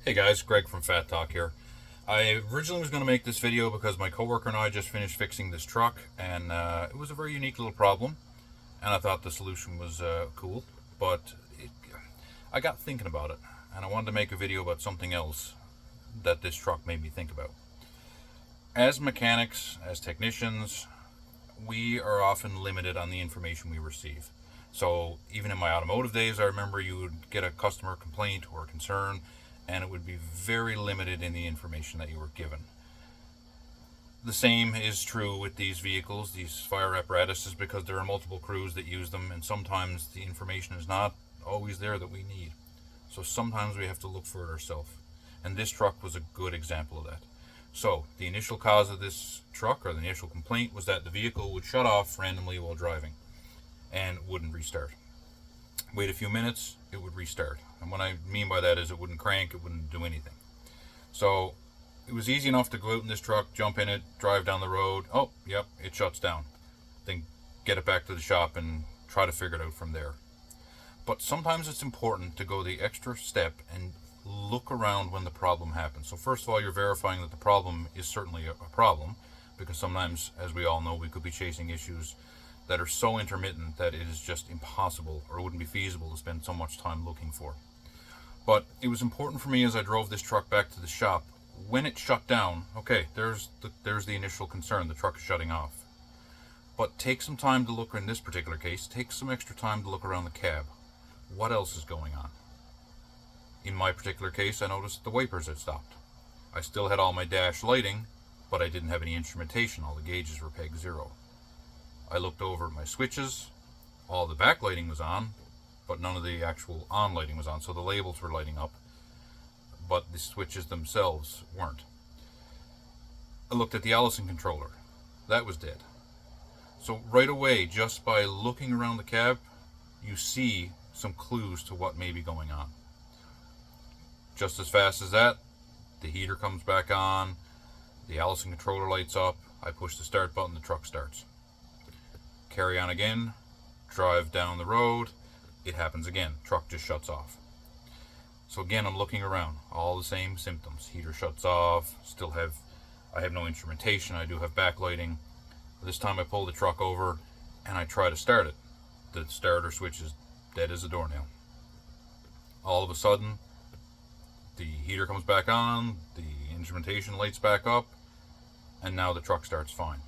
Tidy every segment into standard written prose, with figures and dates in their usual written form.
Hey guys, Greg from Fat Talk here. I originally was going to make this video because my coworker and I just finished fixing this truck, and it was a very unique little problem, and I thought the solution was cool, but I got thinking about it, and I wanted to make a video about something else that this truck made me think about. As mechanics, as technicians, we are often limited on the information we receive. So even in my automotive days, I remember you would get a customer complaint or a concern, and it would be very limited in the information that you were given. The same is true with these vehicles, these fire apparatuses, because there are multiple crews that use them, and sometimes the information is not always there that we need. So sometimes we have to look for it ourselves. And this truck was a good example of that. So the initial cause of this truck, or the initial complaint, was that the vehicle would shut off randomly while driving and wouldn't restart. Wait a few minutes, it would restart. And what I mean by that is it wouldn't crank, it wouldn't do anything. So it was easy enough to go out in this truck, jump in it, drive down the road. Oh, yep, it shuts down. Then get it back to the shop and try to figure it out from there. But sometimes it's important to go the extra step and look around when the problem happens. So first of all, you're verifying that the problem is certainly a problem, because sometimes, as we all know, we could be chasing issues that are so intermittent that it is just impossible, or it wouldn't be feasible to spend so much time looking for. But it was important for me as I drove this truck back to the shop, when it shut down, okay, there's the initial concern, the truck is shutting off. But take some time to look, in this particular case, take some extra time to look around the cab. What else is going on? In my particular case, I noticed the wipers had stopped. I still had all my dash lighting, but I didn't have any instrumentation. All the gauges were peg zero. I looked over at my switches. All the backlighting was on, but none of the actual on lighting was on. So the labels were lighting up, but the switches themselves weren't. I looked at the Allison controller. That was dead. So right away, just by looking around the cab, you see some clues to what may be going on. Just as fast as that, the heater comes back on, the Allison controller lights up, I push the start button, the truck starts. Carry on again, drive down the road, it happens again, truck just shuts off. So again, I'm looking around, all the same symptoms. Heater shuts off, I have no instrumentation, I do have backlighting. This time I pull the truck over and I try to start it. The starter switch is dead as a doornail. All of a sudden, the heater comes back on, the instrumentation lights back up, and now the truck starts fine.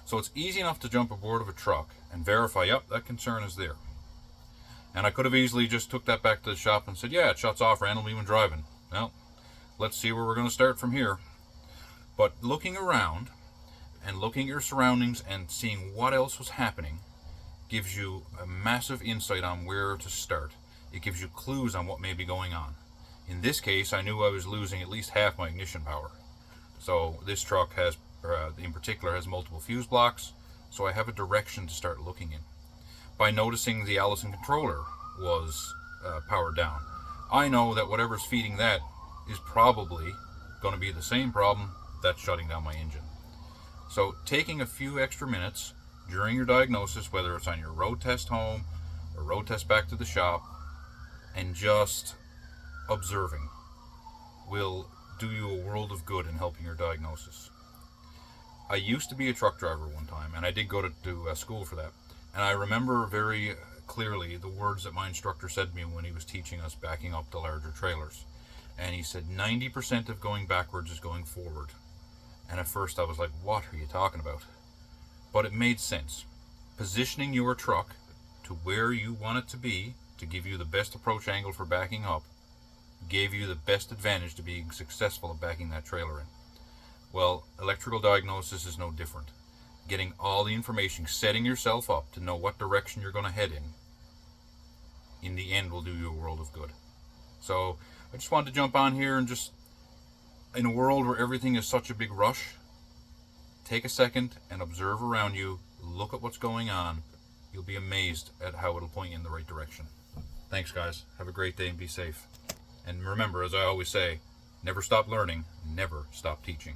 So it's easy enough to jump aboard of a truck and verify, yep, that concern is there. And I could have easily just took that back to the shop and said, yeah, it shuts off randomly when driving. Well, let's see where we're going to start from here. But looking around and looking at your surroundings and seeing what else was happening gives you a massive insight on where to start. It gives you clues on what may be going on. In this case, I knew I was losing at least half my ignition power. So this truck has, in particular, has multiple fuse blocks, so I have a direction to start looking in. By noticing the Allison controller was powered down, I know that whatever's feeding that is probably going to be the same problem that's shutting down my engine. So taking a few extra minutes during your diagnosis, whether it's on your road test home or road test back to the shop, and just observing will do you a world of good in helping your diagnosis. I used to be a truck driver one time, and I did go to school for that. And I remember very clearly the words that my instructor said to me when he was teaching us backing up the larger trailers. And he said 90% of going backwards is going forward. And at first I was like, what are you talking about? But it made sense. Positioning your truck to where you want it to be to give you the best approach angle for backing up gave you the best advantage to being successful at backing that trailer in. Well, electrical diagnosis is no different. Getting all the information, setting yourself up to know what direction you're going to head in the end will do you a world of good. So I just wanted to jump on here and just, in a world where everything is such a big rush, take a second and observe around you, look at what's going on. You'll be amazed at how it'll point you in the right direction. Thanks, guys. Have a great day and be safe. And remember, as I always say, never stop learning, never stop teaching.